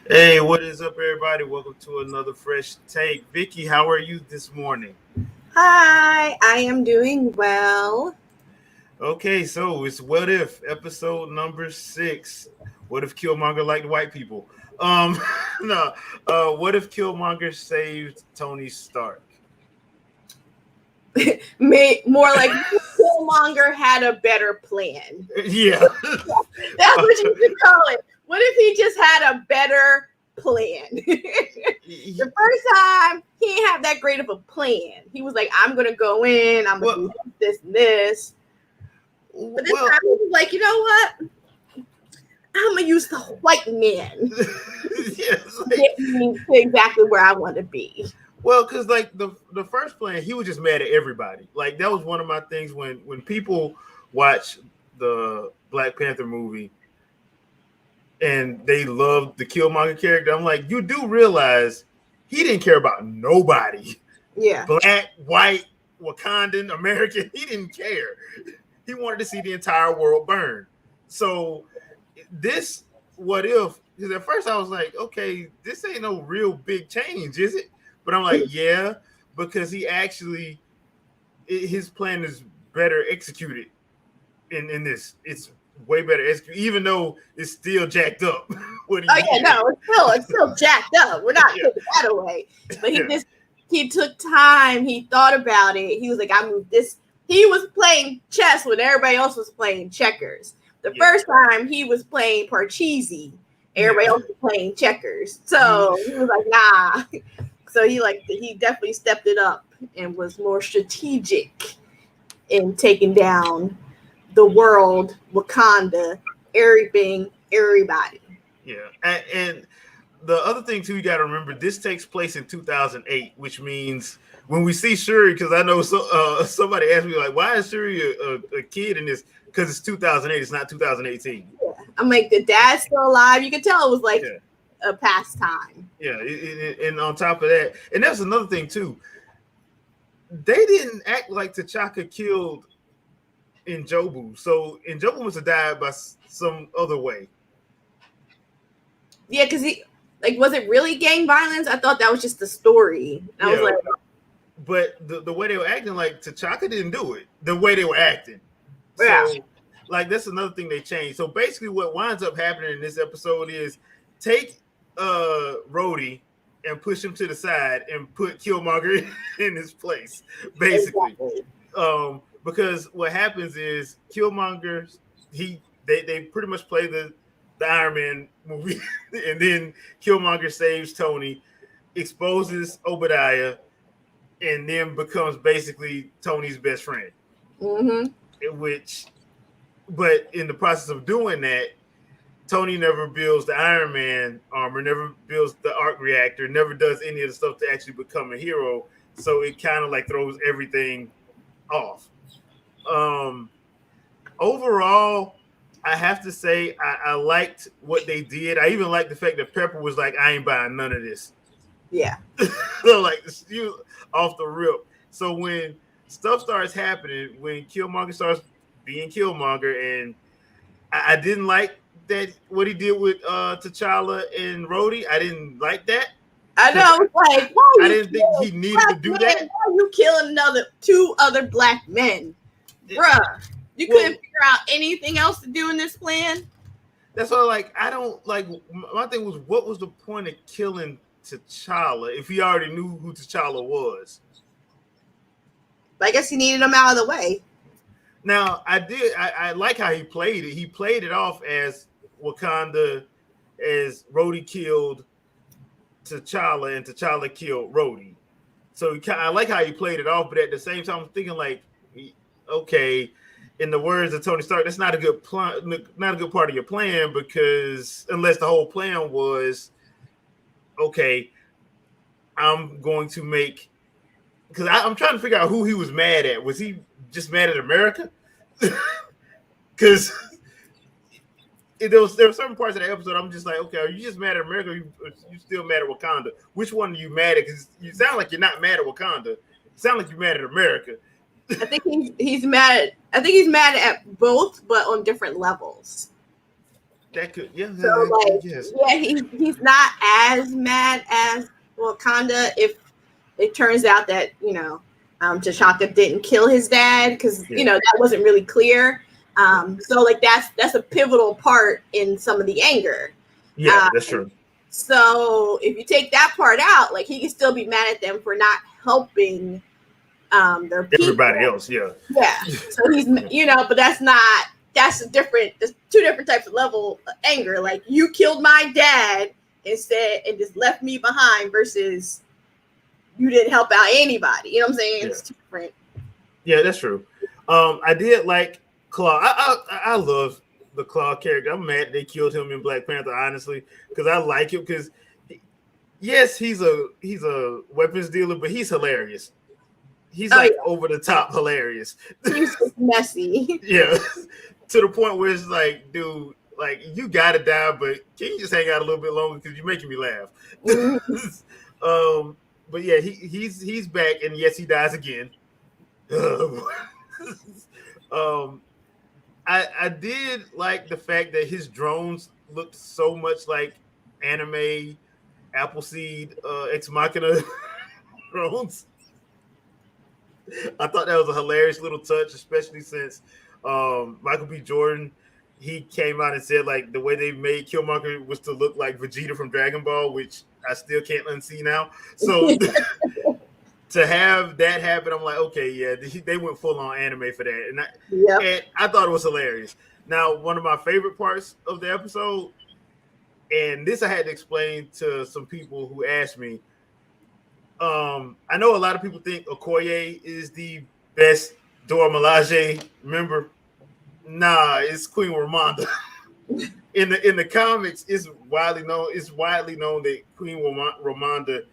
Hey, what is up, everybody? Welcome to another fresh take. Vicky, how are you this morning? Hi, I am doing well. Okay, so it's What If episode number 6. What if Killmonger liked white people? Um, no. What if Killmonger saved Tony Stark? More like Killmonger had a better plan. Yeah. That's what you should call it. What if he just had a better plan? The first time he didn't have that great of a plan. He was like, "I'm gonna go in. I'm gonna well, do this and this." But this well, time he was like, "You know what? I'm gonna use the white man yes, to get me to exactly where I want to be." well, because like the first plan, he was just mad at everybody. Like that was one of my things when people watch the Black Panther movie and they loved the Killmonger character. I'm like, you do realize he didn't care about nobody, Yeah. black, white, Wakandan, American. He didn't care. He wanted to see the entire world burn. So this, what if? Because at first I was like, okay, this ain't no real big change, is it? But I'm like, yeah, because he actually his plan is better executed in this. It's way better executed, even though it's still jacked up what he Oh yeah, did. no, it's still jacked up. We're not Yeah, taking that away. But yeah, he took time. He thought about it. He was like, I moved this. He was playing chess when everybody else was playing checkers. The yeah, first time he was playing Parcheesi, everybody yeah. else was playing checkers. So he was like, nah. So he definitely stepped it up and was more strategic in taking down the world, Wakanda, everything, everybody. Yeah. And the other thing too, you got to remember, this takes place in 2008, which means when we see Shuri, because I know somebody asked me like, why is Shuri a kid in this? Because it's 2008, it's not 2018. Yeah. I'm like, the dad's still alive. You could tell it was like Yeah, a past time. yeah. And on top of that, and that's another thing too, they didn't act like T'Chaka killed Njobu. So Njobu must have died by some other way. Yeah, because he was it really gang violence? I thought that was just the story. And I was Yeah, like, but the way they were acting, like T'Chaka didn't do it. The way they were acting. yeah, So, like, that's another thing they changed. So basically, what winds up happening in this episode is take Rhodey and push him to the side and put Killmonger in his place, basically. exactly. Because what happens is Killmonger, they pretty much play the Iron Man movie, and then Killmonger saves Tony, exposes Obadiah, and then becomes basically Tony's best friend. Mm-hmm. Which, but in the process of doing that, Tony never builds the Iron Man armor, never builds the arc reactor, never does any of the stuff to actually become a hero. So it kind of like throws everything off. Um, Overall, I have to say I liked what they did. I even liked the fact that Pepper was like, "I ain't buying none of this." Yeah. So like you off the rip. So when stuff starts happening, when Killmonger starts being Killmonger, and I didn't like that what he did with T'Challa and Rhodey. I didn't like that I because know. It's like, why I you didn't think killing he needed to black do that. men? Why you killing two other black men, It- bruh? You couldn't well, figure out anything else to do in this plan. that's why like I don't like. My thing was, what was the point of killing T'Challa if he already knew who T'Challa was? But I guess he needed them out of the way. Now I like how he played it. He played it off as Wakanda, as Rhodey killed T'Challa and T'Challa killed Rhodey. So I like how he played it off, but at the same time, I'm thinking like, okay, in the words of Tony Stark, that's not a good plan, not a good part of your plan, because unless the whole plan was, okay, I'm going to make, because I'm trying to figure out who he was mad at. Was he just mad at America? Because there were certain parts of the episode I'm just like, okay, are you just mad at America? Or you still mad at Wakanda? Which one are you mad at? Because you sound like you're not mad at Wakanda. You sound like you're mad at America. I think he's mad. I think he's mad at both, but on different levels. that could, yeah. So like, yes. yeah, he's not as mad as Wakanda if it turns out that T'Chaka didn't kill his dad, because that wasn't really clear. So like that's a pivotal part in some of the anger. Yeah, that's true. So if you take that part out, like he can still be mad at them for not helping their people. Everybody else, yeah. Yeah. So he's but that's there's two different types of level of anger. Like, you killed my dad instead and just left me behind, versus you didn't help out anybody. You know what I'm saying? Yeah. It's different. Yeah, that's true. I did like Claw. I love the Claw character. I'm mad they killed him in Black Panther, honestly, because I like him. Because yes, he's a weapons dealer, but he's hilarious. He's over the top hilarious. He's messy. Yeah, to the point where it's like, dude, like, you gotta die, but can you just hang out a little bit longer because you're making me laugh? But yeah, he's back, and yes, he dies again. I did like the fact that his drones looked so much like anime Appleseed Ex Machina drones. I thought that was a hilarious little touch, especially since Michael B. Jordan, he came out and said like the way they made Killmonger was to look like Vegeta from Dragon Ball, which I still can't unsee now. So to have that happen, I'm like, okay, yeah, they went full on anime for that, and I thought it was hilarious. Now, one of my favorite parts of the episode, and this I had to explain to some people who asked me. I know a lot of people think Okoye is the best Dora Milaje member. Nah, it's Queen Ramonda. in the comics, it's widely known that Queen Ramonda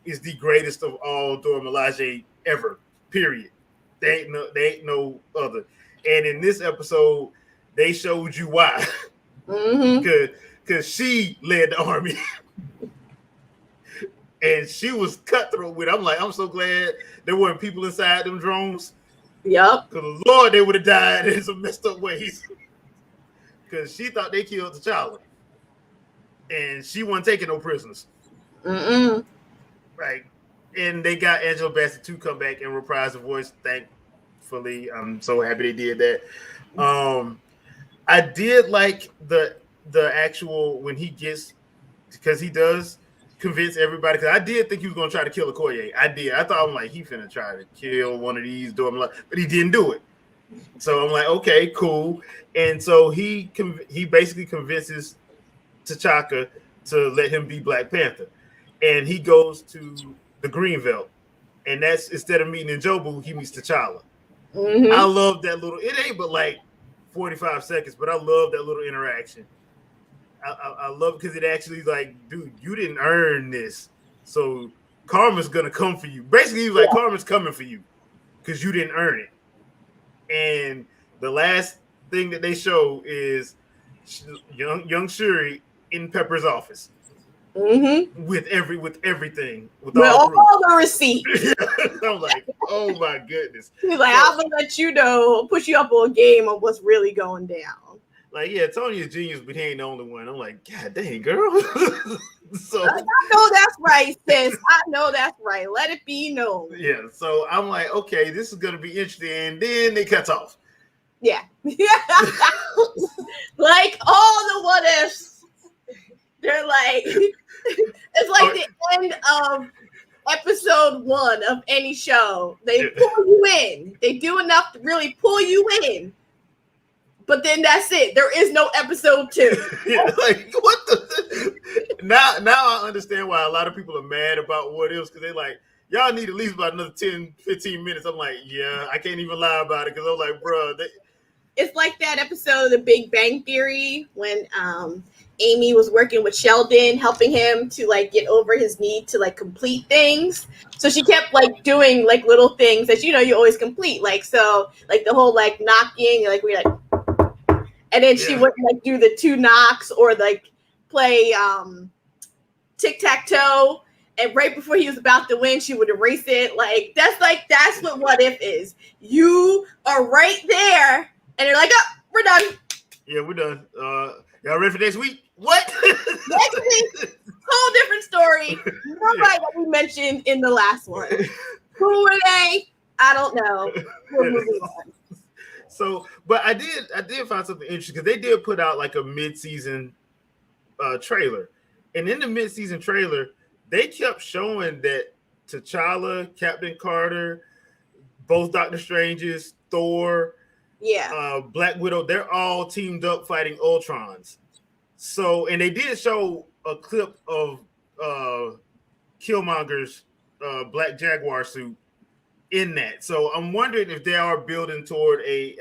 is the greatest of all Dora Milaje ever. Period. There ain't no other. And in this episode, they showed you why. Because she led the army. And she was cutthroat with it. I'm like, I'm so glad there weren't people inside them drones. Yep. Because Lord, they would have died in some messed up ways. Because she thought they killed T'Challa. And she wasn't taking no prisoners. Right. And they got Angela Bassett to come back and reprise the voice. Thankfully, I'm so happy they did that. I did like the actual, when he gets, because he does convince everybody, because I did think he was going to try to kill Okoye. I did. I thought, I'm like, he finna try to kill one of these, but he didn't do it. So I'm like, okay, cool. And so he basically convinces T'Chaka to let him be Black Panther. And he goes to the Greenville. And that's, instead of meeting N'Jobu, he meets T'Challa. I love that little, it ain't but like 45 seconds, but I love that little interaction. I love it because it actually like, dude, you didn't earn this, so karma's gonna come for you. Basically, he was like, karma's coming for you because you didn't earn it. And the last thing that they show is young Shuri in Pepper's office with everything, with all the receipts. I'm like, oh my goodness. He's like, I'm gonna let you know, push you up on a game of what's really going down. Like, yeah, Tony is genius, but he ain't the only one. I'm like, God dang, girl. So I know that's right, sis. I know that's right. Let it be known. Yeah, so I'm like, okay, this is gonna be interesting. And then they cut off. Yeah. Like all the what ifs. They're like, it's like the end of episode 1 of any show. They pull you in. They do enough to really pull you in. But then that's it. There is no episode 2. Yeah, like, what the? Now I understand why a lot of people are mad about what ifs, because they're like, y'all need at least about another 10, 15 minutes. I'm like, yeah, I can't even lie about it, because I'm like, bro. It's like that episode of The Big Bang Theory when Amy was working with Sheldon, helping him to like get over his need to like complete things. So she kept like doing like little things that you always complete. Like, so like the whole like knocking, like we like, and then she wouldn't like do the 2 knocks or like play tic-tac-toe. And right before he was about to win, she would erase it. That's what if is. You are right there, and they're like, oh, we're done. Yeah, we're done. Y'all ready for next week? What? Next week, whole different story. Nobody that we mentioned in the last one. Who were they? I don't know. We're moving on. So, but I did find something interesting because they did put out like a mid-season trailer, and in the mid-season trailer, they kept showing that T'Challa, Captain Carter, both Doctor Stranges, Thor, Black Widow, they're all teamed up fighting Ultrons. So, and they did show a clip of Killmonger's Black Jaguar suit in that. So I'm wondering if they are building toward a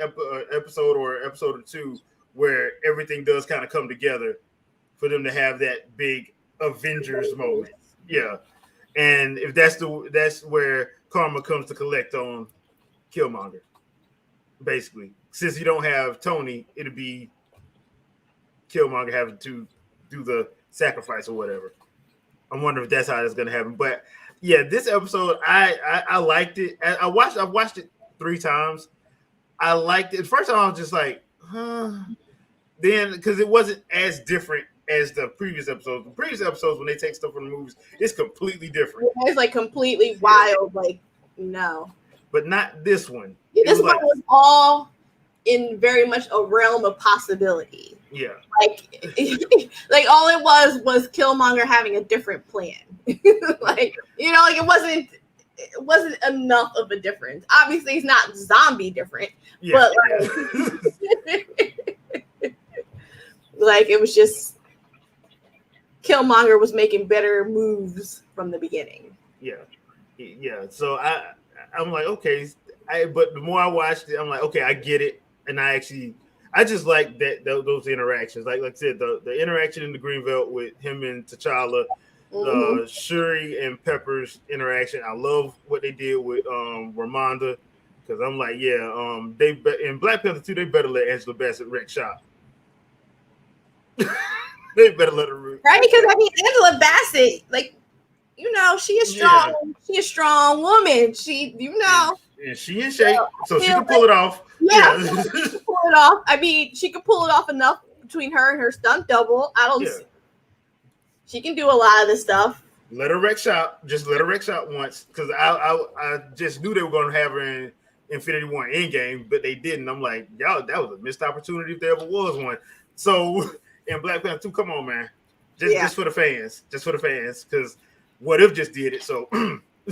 episode or episode or two where everything does kind of come together for them to have that big Avengers moment. Yeah. And if that's where karma comes to collect on Killmonger. Basically. Since you don't have Tony, it'll be Killmonger having to do the sacrifice or whatever. I'm wondering if that's how it's gonna happen. But yeah, this episode, I liked it. I've watched it 3 times. I liked it. First time I was just like, huh. Then because it wasn't as different as the previous episodes. The previous episodes, when they take stuff from the movies, it's completely different. It's like completely wild. Like, no. But not this one. Yeah, this one was all in very much a realm of possibility. Yeah. Like all it was Killmonger having a different plan. Like, like it wasn't enough of a difference. Obviously, he's not zombie different, but like it was just Killmonger was making better moves from the beginning. Yeah. So I'm like, okay, but the more I watched it, I'm like, okay, I get it, and I just like that those interactions. Like I said, the interaction in the Greenbelt with him and T'Challa, Shuri and Pepper's interaction. I love what they did with Ramonda, because I'm like, they in Black Panther 2, they better let Angela Bassett wreck shop. They better let her right, because Angela Bassett, like, she is strong. Yeah. She is a strong woman. She, and she in shape, so she can pull it off. Yeah, she can pull it off. I mean, she can pull it off enough between her and her stunt double. She can do a lot of this stuff. Let her wreck shop. Just let her wreck shop once, because I just knew they were going to have her in Infinity War Endgame, but they didn't. I'm like, y'all, that was a missed opportunity if there ever was one. So in Black Panther 2, come on, man, just for the fans, because What If just did it. So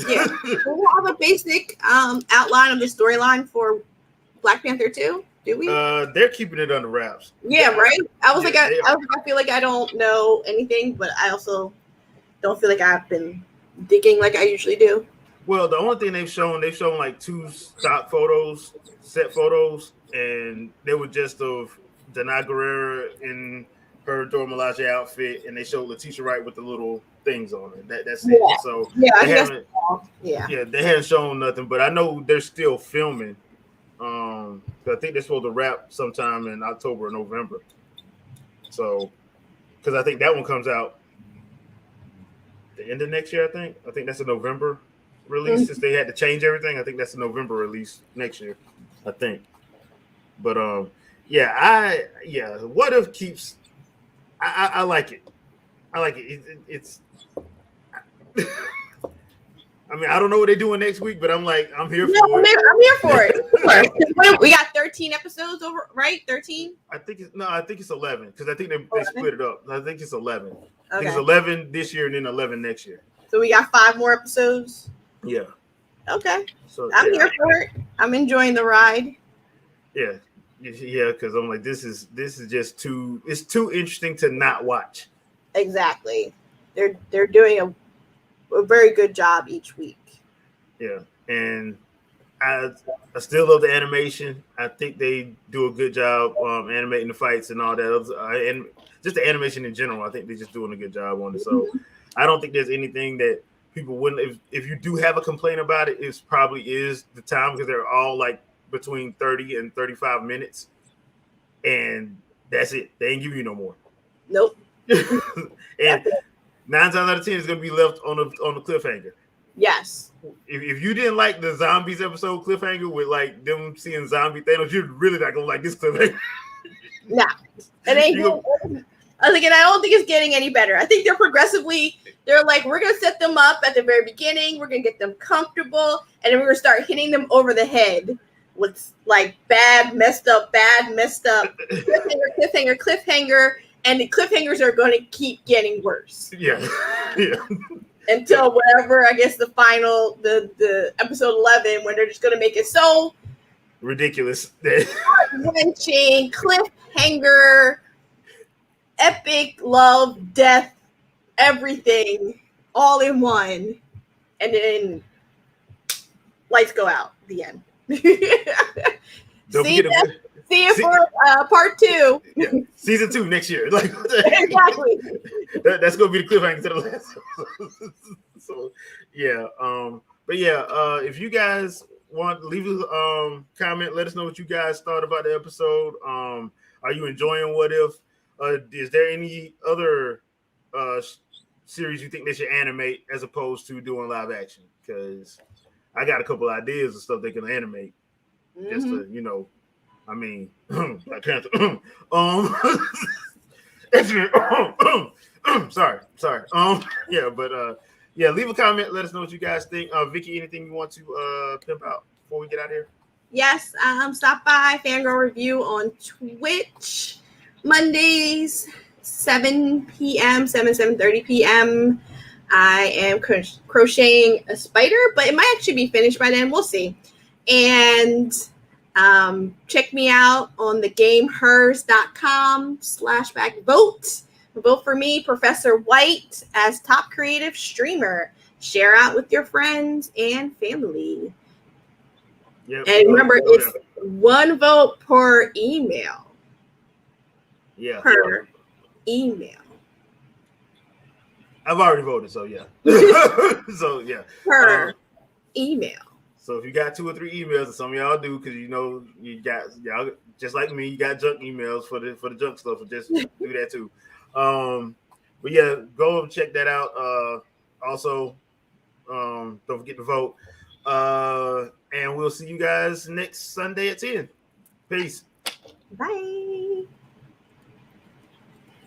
yeah, we'll have a basic outline of the storyline for Black Panther 2. Do we? They're keeping it under wraps. Yeah, right. I feel like I don't know anything, but I also don't feel like I've been digging like I usually do. Well, the only thing they've shown like 2 stock photos, set photos, and they were just of Danai Gurira in her Dora Milaje outfit, and they showed Letitia Wright with the little things on it. That's it. Yeah. So they they haven't shown nothing, but I know they're still filming. I think they're supposed to wrap sometime in October or November. So, because I think that one comes out the end of next year. I think that's a November release. Since they had to change everything, I think that's a November release next year. I think. But What If keeps. I like it. I like it. It's. I mean, I don't know what they're doing next week, but I'm here for it. I'm here for it. We got 13 episodes over, right? 13? I think it's 11, because I think they split it up. I think it's 11. Okay. I think it's 11 this year and then 11 next year. So we got 5 more episodes? Yeah. Okay. So I'm here for it. I'm enjoying the ride. Yeah. Yeah, because I'm like, this is just too interesting to not watch. Exactly. They're doing a very good job each week. Yeah, and I still love the animation. I think they do a good job animating the fights and all that, and just the animation in general. I think they're just doing a good job on it. So I don't think there's anything that people wouldn't. If you do have a complaint about it, it probably is the time, because they're all like between 30 and 35 minutes, and that's it. They ain't give you no more. Nope. And 9 times out of 10 is going to be left on the cliffhanger. Yes. If you didn't like the zombies episode cliffhanger with like them seeing zombie Thanos, you're really not going to like this cliffhanger. Nah, it ain't good. I was like, and I don't think it's getting any better. I think they're like, we're gonna set them up at the very beginning, we're gonna get them comfortable, and then we're gonna start hitting them over the head with like bad, messed up, cliffhanger, and the cliffhangers are gonna keep getting worse. Yeah. Until whatever, I guess the final, the episode 11, when they're just gonna make it so ridiculous, wrenching, cliffhanger, epic love, death, everything, all in one, and then lights go out. The end. See you for part 2. Yeah. Season 2 next year. Like exactly. That's gonna be the cliffhanger to the last. So yeah. But yeah. If you guys want to leave a comment, let us know what you guys thought about the episode. Are you enjoying What If? Is there any other series you think they should animate as opposed to doing live action? Because I got a couple ideas of stuff they can animate. Just to, I mean, Black Panther. Sorry. Yeah, but yeah, leave a comment. Let us know what you guys think. Vicky, anything you want to pimp out before we get out of here? Yes, stop by Fangirl Review on Twitch Mondays, 7 p.m., 7:30 p.m. I am crocheting a spider, but it might actually be finished by then. We'll see. And check me out on thegamehers.com/vote. Vote for me, Professor White, as top creative streamer. Share out with your friends and family. Yep. And remember, it's 1 vote per email. Yeah. Per email. I've already voted, so yeah. So yeah. Per email. So if you got 2 or 3 emails, and some of y'all do, because you got y'all just like me, you got junk emails for the junk stuff, so just do that too. But yeah, go and check that out. Also, don't forget to vote. And we'll see you guys next Sunday at 10. Peace. Bye.